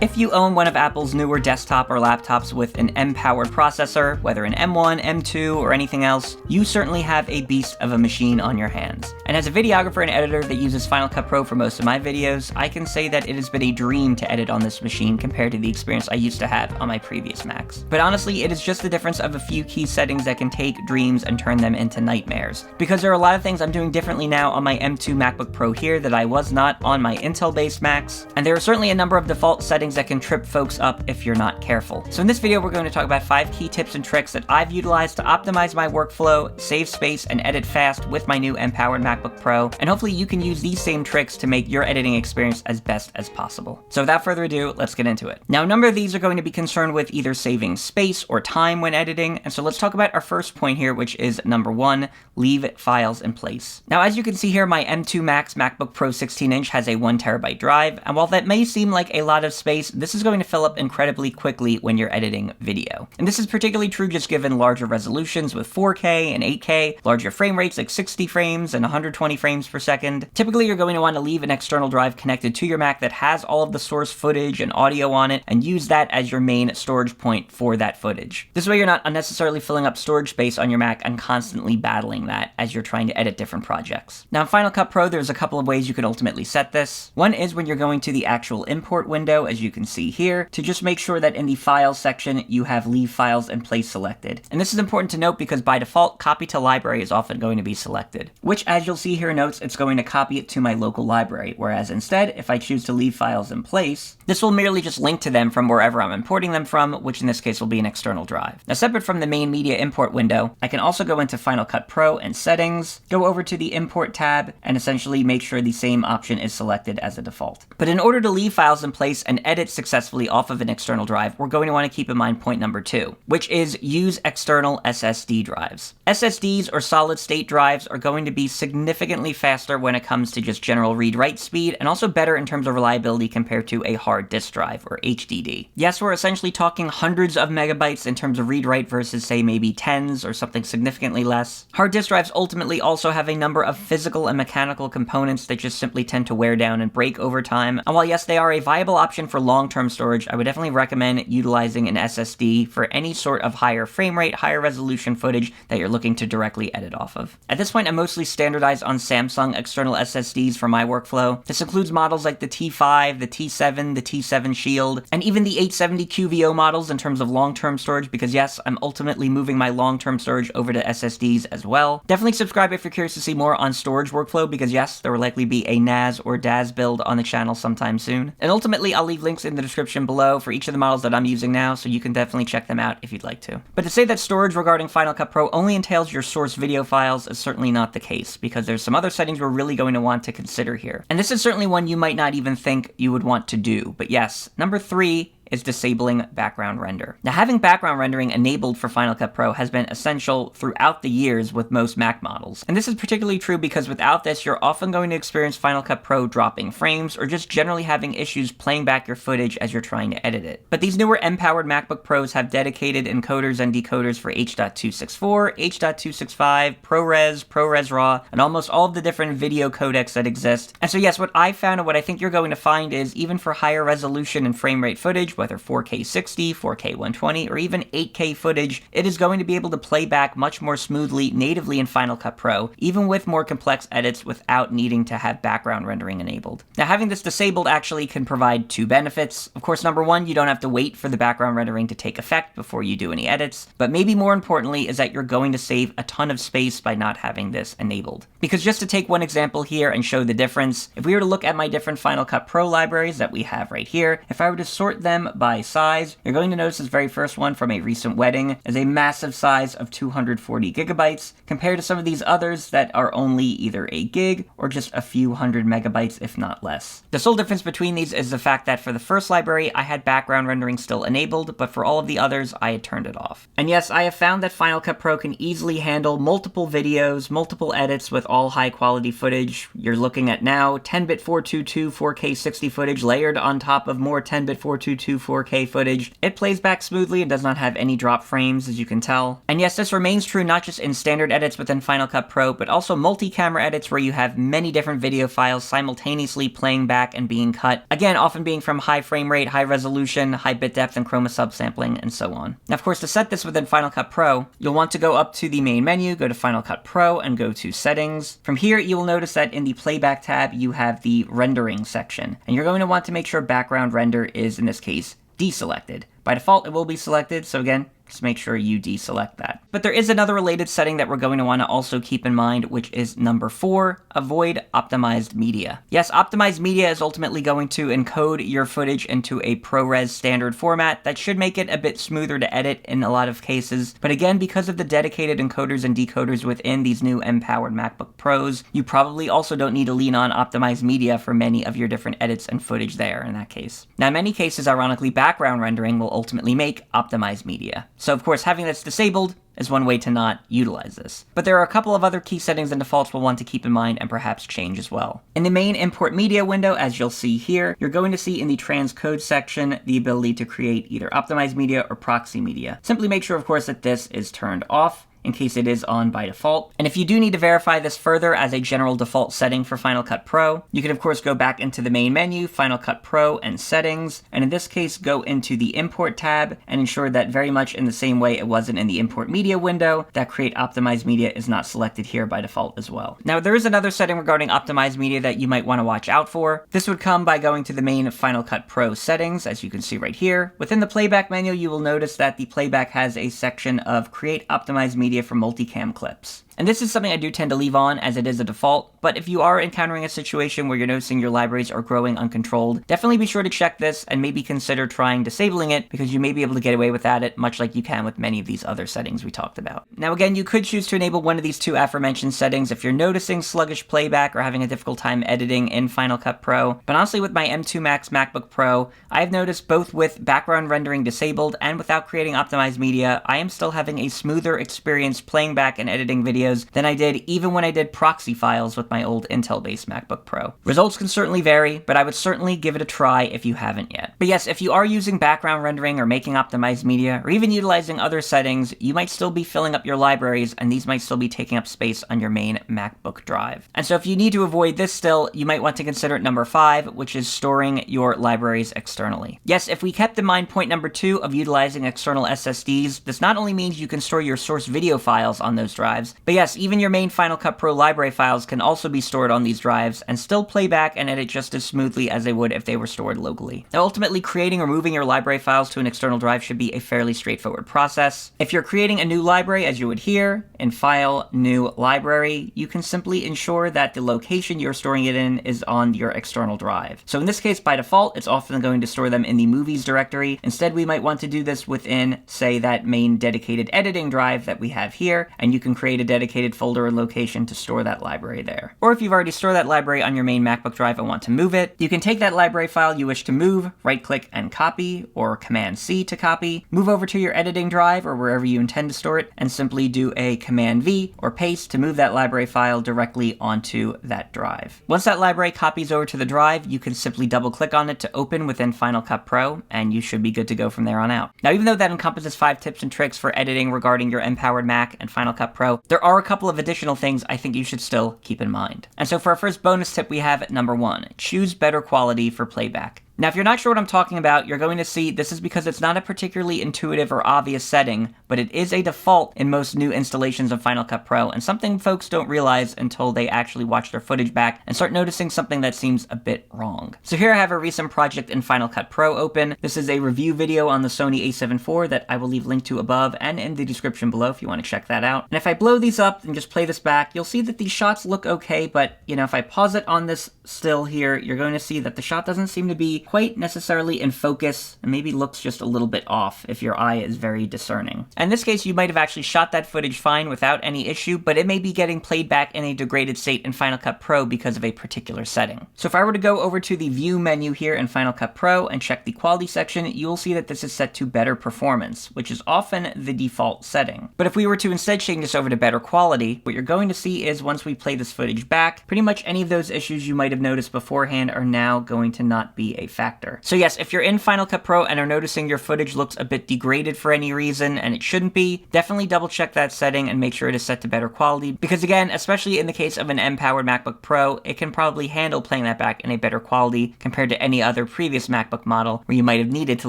If you own one of Apple's newer desktop or laptops with an M-powered processor, whether an M1, M2, or anything else, you certainly have a beast of a machine on your hands. And as a videographer and editor that uses Final Cut Pro for most of my videos, I can say that it has been a dream to edit on this machine compared to the experience I used to have on my previous Macs. But honestly, it is just the difference of a few key settings that can take dreams and turn them into nightmares. Because there are a lot of things I'm doing differently now on my M2 MacBook Pro here that I was not on my Intel-based Macs, and there are certainly a number of default settings that can trip folks up if you're not careful. So in this video, we're going to talk about 5 key tips and tricks that I've utilized to optimize my workflow, save space, and edit fast with my new M-powered MacBook Pro, and hopefully you can use these same tricks to make your editing experience as best as possible. So without further ado, let's get into it. Now, a number of these are going to be concerned with either saving space or time when editing, and so let's talk about our first point here, which is number 1, leave files in place. Now, as you can see here, my M2 Max MacBook Pro 16-inch has a 1TB drive, and while that may seem like a lot of space, this is going to fill up incredibly quickly when you're editing video. And this is particularly true just given larger resolutions with 4K and 8K, larger frame rates like 60 frames and 120 frames per second. Typically, you're going to want to leave an external drive connected to your Mac that has all of the source footage and audio on it, and use that as your main storage point for that footage. This way, you're not unnecessarily filling up storage space on your Mac and constantly battling that as you're trying to edit different projects. Now, in Final Cut Pro, there's a couple of ways you can ultimately set this. One is when you're going to the actual import window, as you can see here, to just make sure that in the Files section, you have Leave Files in Place selected. And this is important to note because by default, Copy to Library is often going to be selected, which, as you'll see here notes, it's going to copy it to my local library, whereas instead, if I choose to Leave Files in Place, this will merely just link to them from wherever I'm importing them from, which in this case will be an external drive. Now, separate from the main media import window, I can also go into Final Cut Pro and Settings, go over to the Import tab, and essentially make sure the same option is selected as a default. But in order to leave files in place and edit successfully off of an external drive, we're going to want to keep in mind point number 2, which is use external SSD drives. SSDs, or solid-state drives, are going to be significantly faster when it comes to just general read-write speed, and also better in terms of reliability compared to a hard disk drive, or HDD. Yes, we're essentially talking hundreds of megabytes in terms of read-write versus, say, maybe tens or something significantly less. Hard disk drives ultimately also have a number of physical and mechanical components that just simply tend to wear down and break over time, and while yes, they are a viable option for long-term storage, I would definitely recommend utilizing an SSD for any sort of higher frame rate, higher resolution footage that you're looking to directly edit off of. At this point, I'm mostly standardized on Samsung external SSDs for my workflow. This includes models like the T5, the T7, the T7 Shield, and even the 870 QVO models in terms of long-term storage, because yes, I'm ultimately moving my long-term storage over to SSDs as well. Definitely subscribe if you're curious to see more on storage workflow, because yes, there will likely be a NAS or DAS build on the channel sometime soon. And ultimately, I'll leave links in the description below for each of the models that I'm using now, so you can definitely check them out if you'd like to. But to say that storage regarding Final Cut Pro only entails your source video files is certainly not the case, because there's some other settings we're really going to want to consider here. And this is certainly one you might not even think you would want to do. But yes, number 3 is disabling background render. Now, having background rendering enabled for Final Cut Pro has been essential throughout the years with most Mac models. And this is particularly true because without this, you're often going to experience Final Cut Pro dropping frames or just generally having issues playing back your footage as you're trying to edit it. But these newer M-powered MacBook Pros have dedicated encoders and decoders for H.264, H.265, ProRes RAW, and almost all of the different video codecs that exist. And so yes, what I found and what I think you're going to find is even for higher resolution and frame rate footage, whether 4K 60, 4K 120, or even 8K footage, it is going to be able to play back much more smoothly natively in Final Cut Pro, even with more complex edits without needing to have background rendering enabled. Now, having this disabled actually can provide 2 benefits. Of course, number 1, you don't have to wait for the background rendering to take effect before you do any edits, but maybe more importantly is that you're going to save a ton of space by not having this enabled. Because just to take one example here and show the difference, if we were to look at my different Final Cut Pro libraries that we have right here, if I were to sort them by size, you're going to notice this very first one from a recent wedding is a massive size of 240 gigabytes compared to some of these others that are only either a gig or just a few hundred megabytes, if not less. The sole difference between these is the fact that for the first library, I had background rendering still enabled, but for all of the others, I had turned it off. And yes, I have found that Final Cut Pro can easily handle multiple videos, multiple edits with all high quality footage. You're looking at now 10-bit 422 4K 60 footage layered on top of more 10-bit 422 M2 4K footage, it plays back smoothly and does not have any drop frames, as you can tell. And yes, this remains true not just in standard edits within Final Cut Pro, but also multi-camera edits where you have many different video files simultaneously playing back and being cut. Again, often being from high frame rate, high resolution, high bit depth, and chroma subsampling, and so on. Now, of course, to set this within Final Cut Pro, you'll want to go up to the main menu, go to Final Cut Pro, and go to Settings. From here, you will notice that in the Playback tab, you have the Rendering section, and you're going to want to make sure Background Render is, in this case, deselected. By default, it will be selected, so again, just make sure you deselect that. But there is another related setting that we're going to want to also keep in mind, which is number 4, avoid optimized media. Yes, optimized media is ultimately going to encode your footage into a ProRes standard format that should make it a bit smoother to edit in a lot of cases. But again, because of the dedicated encoders and decoders within these new M-powered MacBook Pros, you probably also don't need to lean on optimized media for many of your different edits and footage there in that case. Now, in many cases, ironically, background rendering will ultimately make optimized media. So of course, having this disabled is one way to not utilize this. But there are a couple of other key settings and defaults we'll want to keep in mind and perhaps change as well. In the main import media window, as you'll see here, you're going to see in the transcode section the ability to create either optimized media or proxy media. Simply make sure, of course, that this is turned off in case it is on by default. And if you do need to verify this further as a general default setting for Final Cut Pro, you can of course go back into the main menu, Final Cut Pro, and Settings, and in this case go into the Import tab and ensure that very much in the same way it wasn't in the Import Media window, that Create Optimized Media is not selected here by default as well. Now there is another setting regarding Optimized Media that you might want to watch out for. This would come by going to the main Final Cut Pro settings, as you can see right here. Within the Playback menu, you will notice that the Playback has a section of Create Optimized Media for multicam clips. And this is something I do tend to leave on as it is a default, but if you are encountering a situation where you're noticing your libraries are growing uncontrolled, definitely be sure to check this and maybe consider trying disabling it because you may be able to get away without it, much like you can with many of these other settings we talked about. Now again, you could choose to enable one of these two aforementioned settings if you're noticing sluggish playback or having a difficult time editing in Final Cut Pro, but honestly with my M2 Max MacBook Pro, I've noticed both with background rendering disabled and without creating optimized media, I am still having a smoother experience playing back and editing videos than I did even when I did proxy files with my old Intel-based MacBook Pro. Results can certainly vary, but I would certainly give it a try if you haven't yet. But yes, if you are using background rendering or making optimized media, or even utilizing other settings, you might still be filling up your libraries, and these might still be taking up space on your main MacBook drive. And so if you need to avoid this still, you might want to consider number 5, which is storing your libraries externally. Yes, if we kept in mind point number 2 of utilizing external SSDs, this not only means you can store your source video files on those drives, but yes, even your main Final Cut Pro library files can also be stored on these drives and still play back and edit just as smoothly as they would if they were stored locally. Now ultimately, creating or moving your library files to an external drive should be a fairly straightforward process. If you're creating a new library, as you would here, in File, New Library, you can simply ensure that the location you're storing it in is on your external drive. So in this case, by default, it's often going to store them in the Movies directory. Instead, we might want to do this within, say, that main dedicated editing drive that we have here, and you can create a dedicated folder or location to store that library there. Or if you've already stored that library on your main MacBook drive and want to move it, you can take that library file you wish to move, right-click and copy, or Command-C to copy, move over to your editing drive or wherever you intend to store it, and simply do a Command-V or paste to move that library file directly onto that drive. Once that library copies over to the drive, you can simply double-click on it to open within Final Cut Pro, and you should be good to go from there on out. Now, even though that encompasses 5 tips and tricks for editing regarding your M-powered Mac and Final Cut Pro, there are a couple of additional things I think you should still keep in mind. And so for our first bonus tip, we have number 1, choose better quality for playback. Now, if you're not sure what I'm talking about, you're going to see this is because it's not a particularly intuitive or obvious setting, but it is a default in most new installations of Final Cut Pro, and something folks don't realize until they actually watch their footage back and start noticing something that seems a bit wrong. So here I have a recent project in Final Cut Pro open. This is a review video on the Sony a7 IV that I will leave linked to above and in the description below if you want to check that out. And if I blow these up and just play this back, you'll see that these shots look okay, but if I pause it on this still here, you're going to see that the shot doesn't seem to be quite necessarily in focus and maybe looks just a little bit off if your eye is very discerning. In this case, you might have actually shot that footage fine without any issue, but it may be getting played back in a degraded state in Final Cut Pro because of a particular setting. So if I were to go over to the View menu here in Final Cut Pro and check the Quality section, you will see that this is set to Better Performance, which is often the default setting. But if we were to instead change this over to Better Quality, what you're going to see is once we play this footage back, pretty much any of those issues you might have noticed beforehand are now going to not be a factor. So yes, if you're in Final Cut Pro and are noticing your footage looks a bit degraded for any reason, and it shouldn't be, definitely double check that setting and make sure it is set to better quality, because again, especially in the case of an M-powered MacBook Pro, it can probably handle playing that back in a better quality compared to any other previous MacBook model where you might have needed to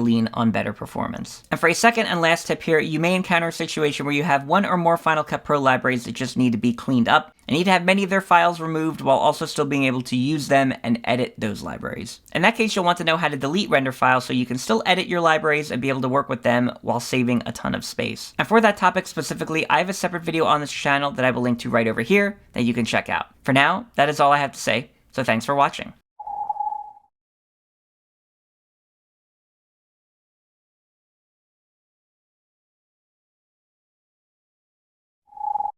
lean on better performance. And for a second and last tip here, you may encounter a situation where you have one or more Final Cut Pro libraries that just need to be cleaned up, and need to have many of their files removed while also still being able to use them and edit those libraries. In that case, you'll want to know how to delete render files so you can still edit your libraries and be able to work with them while saving a ton of space. And for that topic specifically, I have a separate video on this channel that I will link to right over here that you can check out. For now, that is all I have to say, so thanks for watching.